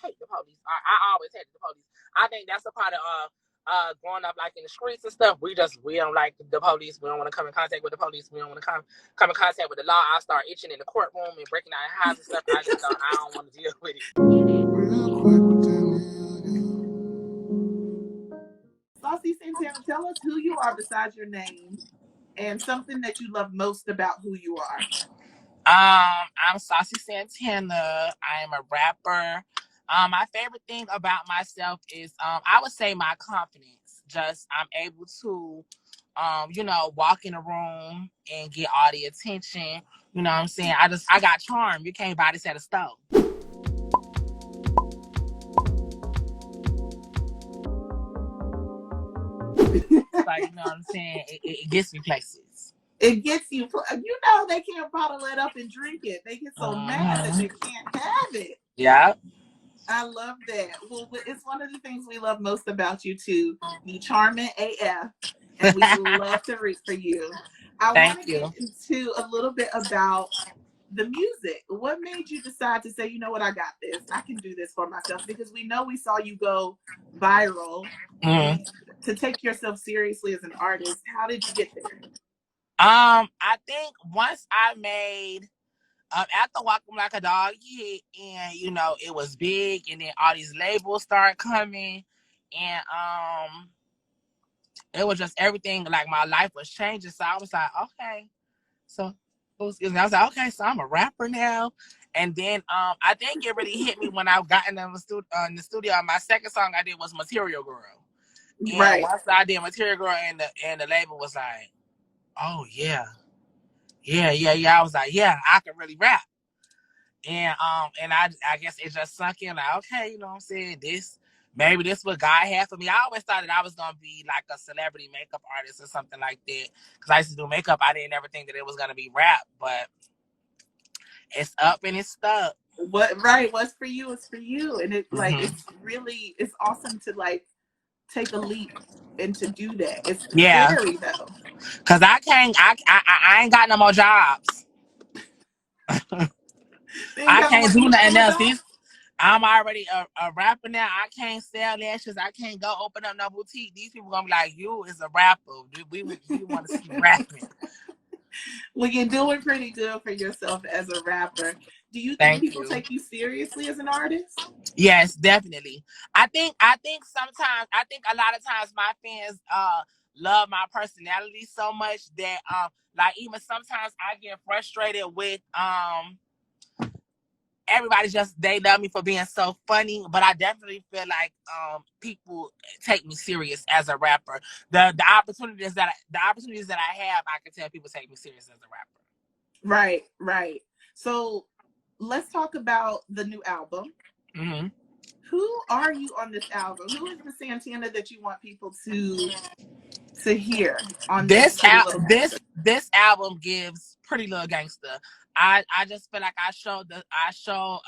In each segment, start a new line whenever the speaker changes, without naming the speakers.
hate the police. I always hated the police. I think that's a part of growing up like in the streets and stuff. We don't like the police. We don't want to come in contact with the police. We don't want to come in contact with the law. I start itching in the courtroom and breaking down houses and stuff. I don't want to deal with it.
Saucy Santana, tell us who you are besides your name and something that you love most about who you are.
I'm Saucy Santana. I am a rapper. My favorite thing about myself is I would say my confidence. Just I'm able to walk in a room and get all the attention. You know what I'm saying? I got charm. You can't buy this at a store. Like, you know what I'm saying? It gets me places.
It gets you. They can't bottle it up and drink it. They get so mad that they can't have it.
Yeah.
I love that. Well, it's one of the things we love most about you too. You charming AF, and we love to root for you. I want to get into a little bit about the music. What made you decide to say, you know what, I got this. I can do this for myself? Because we know we saw you go viral. To take yourself seriously as an artist, how did you get there?
I think once I made after Walking Like a Dog hit, and it was big, and then all these labels started coming, and it was just everything, like my life was changing. So I was like, okay, so I was like, okay, so I'm a rapper now. And then I think it really hit me when I got in the studio. My second song I did was Material Girl. And once I did Material Girl, and the label was like, oh yeah. I was like, yeah, I can really rap. And I guess it just sunk in, like, okay, you know what I'm saying? Maybe this what God had for me. I always thought that I was gonna be like a celebrity makeup artist or something like that. Because I used to do makeup. I didn't ever think that it was gonna be rap, but it's up and it's stuck.
What's for you is for you. And it's like it's awesome to like take a leap and to do that. It's scary though.
Cause I ain't got no more jobs. I can't do nothing else. I'm already a rapper now. I can't sell lashes. I can't go open up no boutique. These people gonna be like, you is a rapper. We want to see you rapping.
Well, you're doing pretty good for yourself as a rapper. Do you think people take you seriously as an artist?
Yes, definitely. I think sometimes, a lot of times my fans love my personality so much that like even sometimes I get frustrated with everybody they love me for being so funny, but I definitely feel like people take me serious as a rapper. The opportunities that I have, I can tell people take me serious as a rapper.
Right. So let's talk about the new album. Who are you on this album? Who is the Santana that you want people to hear on this
album? Gives Pretty Little Gangsta. I just feel like I show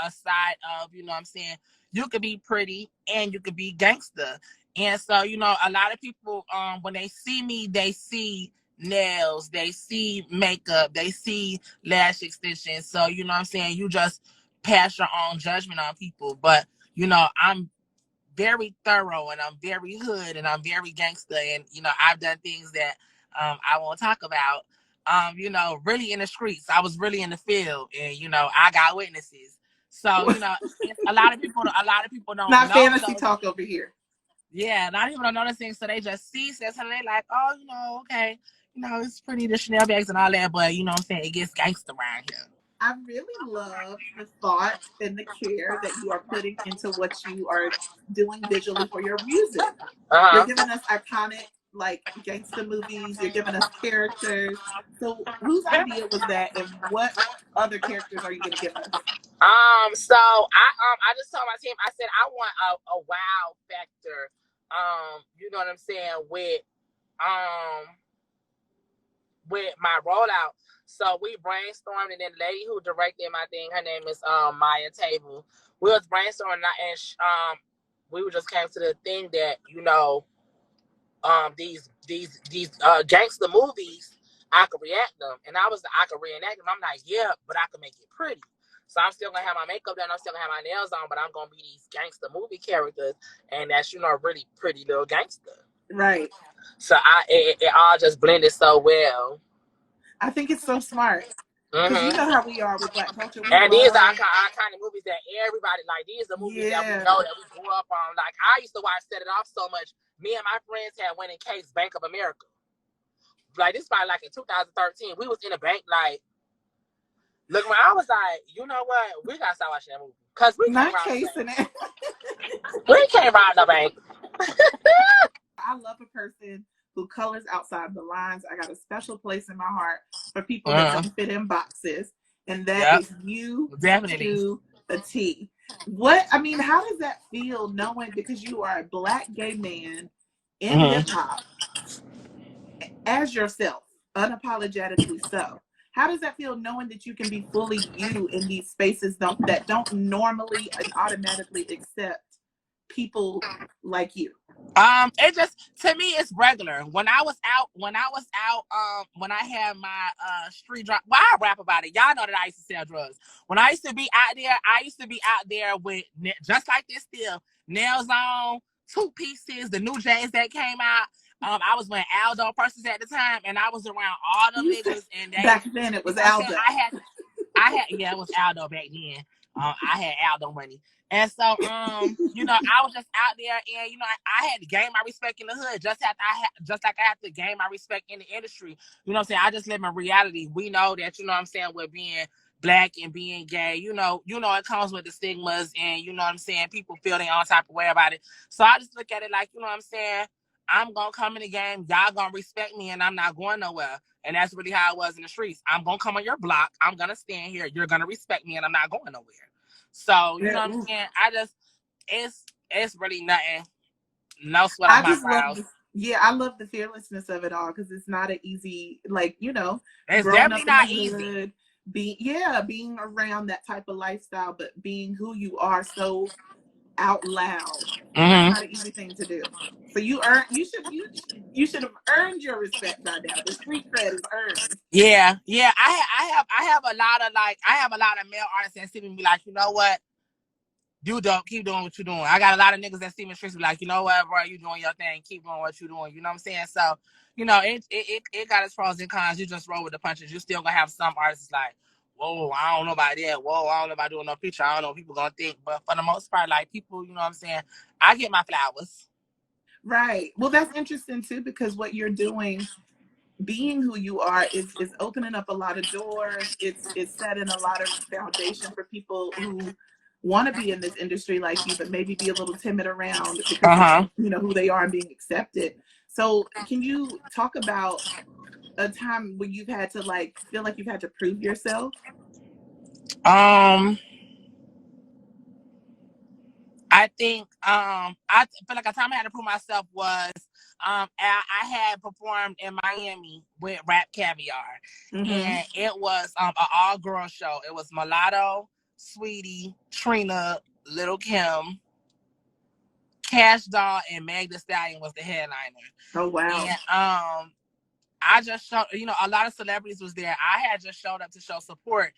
a side of, you know what I'm saying, you could be pretty and you could be gangster. And so, a lot of people when they see me, they see nails, they see makeup, they see lash extensions. So, you know what I'm saying, you just pass your own judgment on people. But, I'm very thorough, and I'm very hood, and I'm very gangster, and I've done things that I won't talk about. Really in the streets. I was really in the field, and I got witnesses. So a lot of people don't
not
know
fantasy talk over here.
Yeah, a lot of people don't know those things, so they just see this and they like, oh, okay, it's pretty, the Chanel bags and all that, but you know what I'm saying, it gets gangster around here.
I really love the thought and the care that you are putting into what you are doing visually for your music. You're giving us iconic, like, gangster movies. You're giving us characters. So whose idea was that, and what other characters are you going to give us?
So I just told my team, I said I want a wow factor. You know what I'm saying, with my rollout. So we brainstormed, and then the lady who directed my thing, her name is Maya Table. We was brainstorming, and we just came to the thing that these gangster movies, I could react them, and I could reenact them. I'm like, yeah, but I could make it pretty. So I'm still gonna have my makeup done, I'm still gonna have my nails on, but I'm gonna be these gangster movie characters, and that's, you know, really pretty little gangster.
Right.
So it all just blended so well.
I think it's so smart because you
Mm-hmm.
know how we are with Black culture. We
And these are
love,
our kind of movies that everybody like. These are movies that we
yeah.
know that we grew up on. Like I used to watch Set It Off so much. Me and my friends had went in case Bank of America. Like this probably like in 2013. We was in a bank like look when I was like, you know what? We gotta start watching that movie. Cause we can't
Not
rob the bank.
casing it.
We can't rob the bank.
I love a person who colors outside the lines. I got a special place in my heart for people that don't fit in boxes, and that
Yep.
is you
Definitely.
to a T. What I mean, how does that feel knowing because you are a Black gay man in hip hop as yourself, unapologetically so? How does that feel knowing that you can be fully you in these spaces that don't normally and automatically accept people like you?
It just to me it's regular. When I had my street drop, well, I rap about it. Y'all know that I used to sell drugs. When I used to be out there, I used to be out there with just like this still nails on, 2 pieces, the new J's that came out. I was wearing Aldo purses at the time, and I was around all them
You said
niggas, and they,
back then it
you
was
know what I'm saying?
Aldo.
Yeah, it was Aldo back then. I had Aldo money. And so, you know, I was just out there, and you know, I had to gain my respect in the hood, just like I had to gain my respect in the industry. You know what I'm saying? I just live in reality. We know that, you know what I'm saying, with being Black and being gay, it comes with the stigmas, and you know what I'm saying, people feel their own type of way about it. So I just look at it like, you know what I'm saying, I'm gonna come in the game, y'all gonna respect me, and I'm not going nowhere. And that's really how it was in the streets. I'm gonna come on your block, I'm gonna stand here, you're gonna respect me, and I'm not going nowhere. So, you know
Yeah,
what I'm saying? It's really nothing. No sweat off
I
my
just love
brows.
I love the fearlessness of it all because it's not an easy, like,
It's
growing
definitely
up in the
not easy.
hood, being around that type of lifestyle, but being who you are so out loud. That's
Mm-hmm.
not an easy thing to do. So you should have earned your respect by now. The street cred is earned.
Yeah, yeah. I have a lot of male artists that see me and be like, you know what? You don't keep doing what you're doing. I got a lot of niggas that see me in the streets be like, you know what, bro, you doing your thing. Keep doing what you're doing. You know what I'm saying? So, you know, it got its pros and cons. You just roll with the punches. You still gonna have some artists like, whoa, I don't know about that. Whoa, I don't know about doing no feature. I don't know what people gonna think. But for the most part, like people, you know what I'm saying? I get my flowers.
Right. Well, that's interesting too because what you're doing, being who you are, is opening up a lot of doors. It's setting a lot of foundation for people who want to be in this industry like you, but maybe be a little timid around because of
Uh
who they are and being accepted. So, can you talk about a time when you've had to like feel like you've had to prove yourself?
huh. I think I feel like a time I had to prove myself was I had performed in Miami with Rap Caviar,
Mm-hmm.
and it was an all girl show. It was Mulatto, Sweetie, Trina, Little Kim, Cash Doll, and Meg The Stallion was the headliner.
Oh wow.
And I just showed, a lot of celebrities was there. I had just showed up to show support,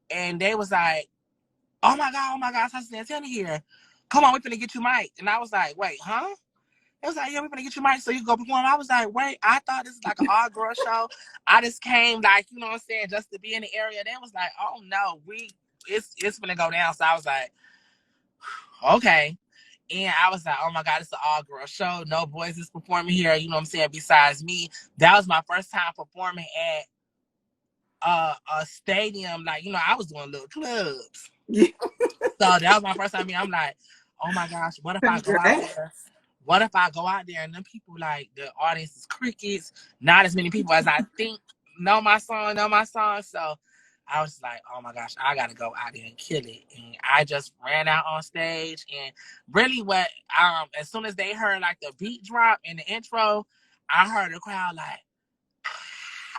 and they was like, oh my God, Saucy Santana here. Come on, we're finna get you Mike. And I was like, wait, huh? It was like, yeah, we're gonna get you Mike so you can go perform. I was like, wait, I thought this was like an all girl show. I just came like, you know what I'm saying, just to be in the area. They was like, oh no, it's gonna go down. So I was like, okay. And I was like, oh my God, it's an all girl show. No boys is performing here, you know what I'm saying, besides me. That was my first time performing at a stadium. Like, I was doing little clubs.
Yeah.
So that was my first time. I'm like, oh my gosh, what if I go out
Congrats.
there? What if I go out there and them people, like, the audience is crickets, not as many people as I think know my song. So I was like, oh my gosh, I gotta go out there and kill it. And I just ran out on stage, and really as soon as they heard like the beat drop in the intro, I heard the crowd like,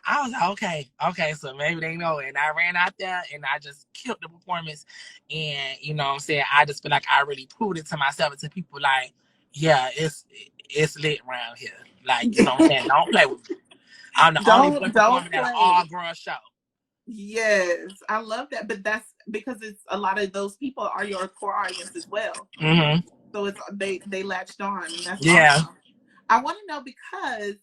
I was like, okay, so maybe they know it. And I ran out there and I just killed the performance. And you know what I'm saying? I just feel like I really proved it to myself and to people like, yeah, it's lit around here. Like, you know what I'm saying? Don't play with me. I'm the only boy
Don't
performing at an
play.
all girl show.
Yes, I love that. But because it's a lot of those people are your core audience as well.
Mm-hmm.
So it's they latched on, and that's
Yeah.
awesome. I want to know, because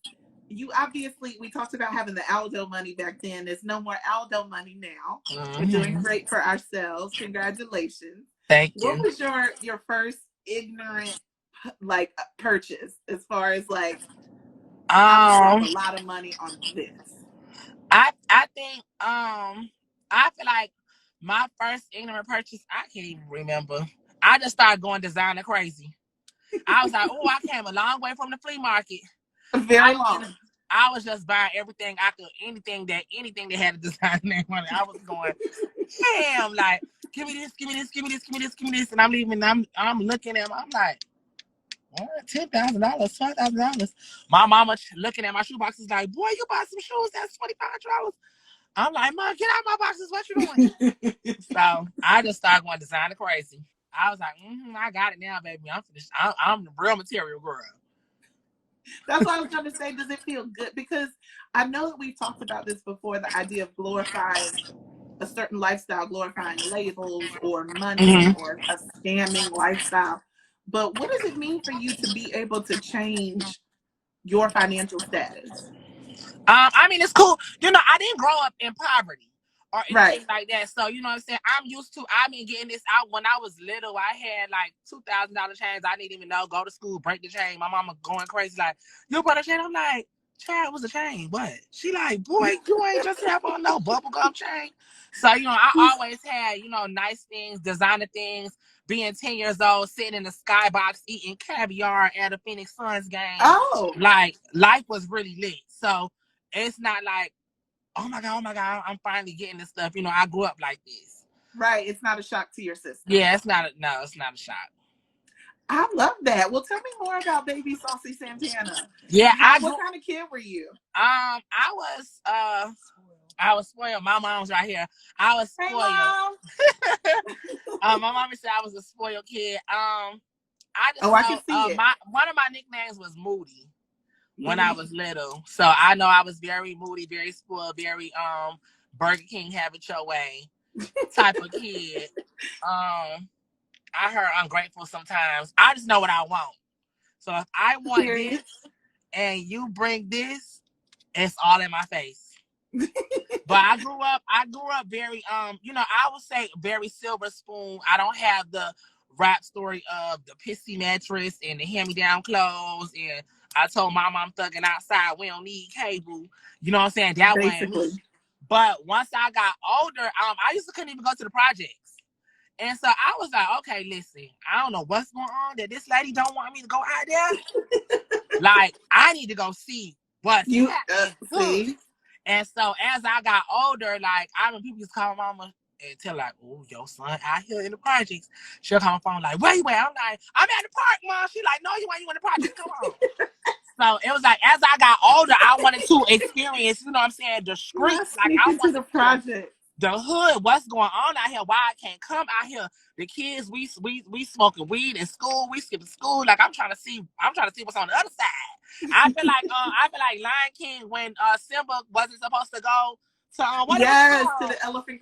you obviously, we talked about having the Aldo money back then. There's no more Aldo money now. We're doing
Mm-hmm.
great for ourselves. Congratulations.
Thank
What
you.
was your first ignorant like purchase, as far as like, I'm gonna drop a lot of money on this?
I think I feel like my first ignorant purchase, I can't even remember. I just started going designer crazy. I was like, oh, I came a long way from the flea market.
Very long.
I was just buying everything I could, anything that had a design name on it. I was going, damn, like, give me this, give me this, give me this, give me this, give me this, and I'm leaving. I'm looking at them. I'm like, $10,000, $12,000. My mama looking at my shoe boxes like, boy, you bought some shoes that's $2,500. I'm like, Mom, get out of my boxes. What you doing? So I just started going designer crazy. I was like, I got it now, baby. I'm finished. I'm the real material girl.
That's what I was going to say. Does it feel good? Because I know that we've talked about this before, the idea of glorifying a certain lifestyle, glorifying labels or money or a scamming lifestyle. But what does it mean for you to be able to change your financial status?
I mean, it's cool. You know, I didn't grow up in poverty or anything
Right.
like that. So, you know what I'm saying? I'm used to, I've been getting this out when I was little. I had like $2,000 chains. I didn't even know. Go to school, break the chain. My mama going crazy like, you bought a chain? I'm like, child, what's a chain? What? She like, boy, you ain't just have on no bubblegum chain. So, you know, I always had, you know, nice things, designer things. Being 10 years old, sitting in the skybox, eating caviar at a Phoenix Suns game.
Oh.
Like, life was really lit. So, it's not like, oh my God, I'm finally getting this stuff. You know, I grew up like this.
Right. It's not a shock to your system.
Yeah, it's not a shock.
I love that. Well, tell me more about baby Saucy Santana.
Yeah,
what kind of kid were you?
I was spoiled. My mom's right here. I was spoiled.
Hey, Mom.
My mom said I was a spoiled kid. I just
I can see it.
One of my nicknames was Moody when I was little. So I know I was very moody, very spoiled, very Burger King have it your way type of kid. I heard ungrateful sometimes. I just know what I want. So if I want this and you bring this, it's all in my face. But I grew up very you know, I would say very silver spoon. I don't have the rap story of the pissy mattress and the hand-me-down clothes, and I told my mom thugging outside, we don't need cable. You know what I'm saying? That one. But once I got older, I used to couldn't even go to the projects. And so I was like, okay, listen, I don't know what's going on that this lady don't want me to go out there. Like, I need to go see what's happening. And so as I got older, like, I remember people used to call my mama and tell like, oh, your son out here in the projects. She'll call my phone like, where you at? I'm like, I'm at the park, Mom. She like, no, you ain't in the projects. Come on. So it was like, as I got older, I wanted to experience, you know what I'm saying, the streets. Like, I wanted
the project.
The hood, what's going on out here? Why I can't come out here? The kids, we smoking weed in school. We skipping school. Like, I'm trying to see what's on the other side. I feel like Lion King when Simba wasn't supposed to go to
to the elephant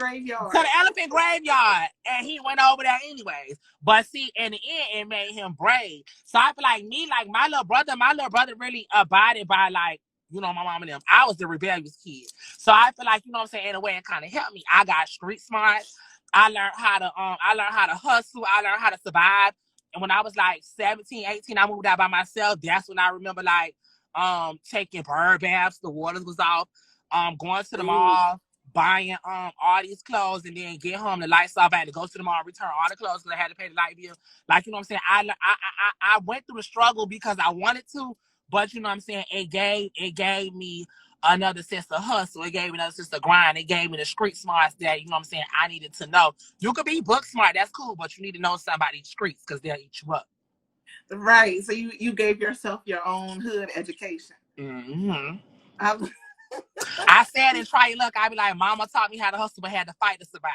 graveyard.
And he went over there anyways. But see, in the end, it made him brave. So I feel like me, like my little brother really abided by, like, you know, my mom and them. I was the rebellious kid. So I feel like, you know what I'm saying, in a way it kind of helped me. I got street smart. I learned how to hustle. I learned how to survive. And when I was like 17, 18, I moved out by myself. That's when I remember like taking bird baths, the waters was off, going to the mall, buying all these clothes, and then get home, the lights off. I had to go to the mall, return all the clothes because I had to pay the light bill. Like, you know what I'm saying? I went through the struggle because I wanted to. But you know what I'm saying? It gave me another sense of hustle. It gave me another sense of grind. It gave me the street smarts that, you know what I'm saying, I needed to know. You could be book smart, that's cool, but you need to know somebody's streets because they'll eat you up.
Right. So you gave yourself your own hood education.
Mm-hmm. I said in Try Your Luck, I'd be like, Mama taught me how to hustle, but had to fight to survive.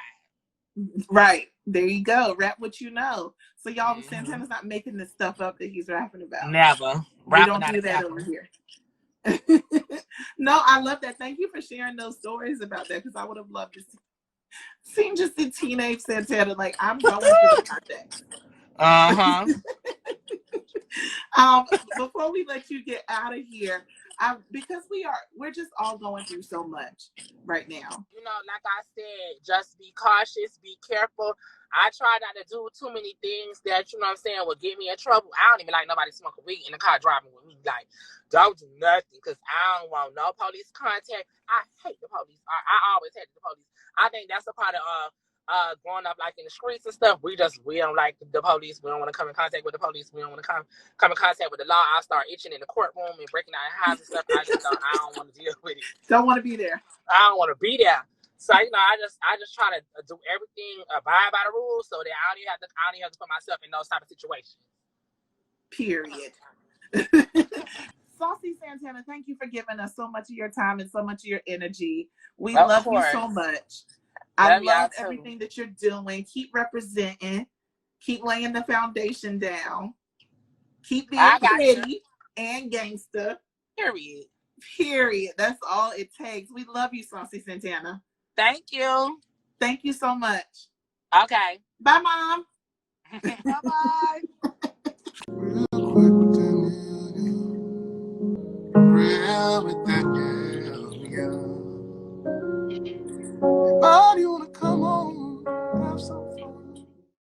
Right. There you go. Rap what you know. So y'all, Santana's not making this stuff up that he's rapping about.
Never.
We don't do that over here. No, I love that. Thank you for sharing those stories about that, because I would have loved to see. Seeing just the teenage Santana, like, I'm going to the context.
Uh-huh.
Before we let you get out of here, because we're just all going through so much right now.
You know, like I said, just be cautious, be careful. I try not to do too many things that, you know what I'm saying, will get me in trouble. I don't even like nobody smoking weed in the car driving with me. Like, don't do nothing, because I don't want no police contact. I hate the police. I always hated the police. I think that's a part of growing up like in the streets and stuff. We don't like the police. We don't want to come in contact with the police. We don't want to come in contact with the law. I start itching in the courtroom and breaking out in houses and stuff. I don't want to deal with it.
Don't want to be there.
I don't want to be there. So, you know, I just try to do everything, abide by the rules, so that I don't even have to put myself in those type of situations.
Period. Saucy Santana, thank you for giving us so much of your time and so much of your energy. We love you so much. I love everything that you're doing. Keep representing. Keep laying the foundation down. Keep being pretty and gangsta. Period. That's all it takes. We love you, Saucy Santana.
Thank you.
Thank you so much.
Okay.
Bye, Mom.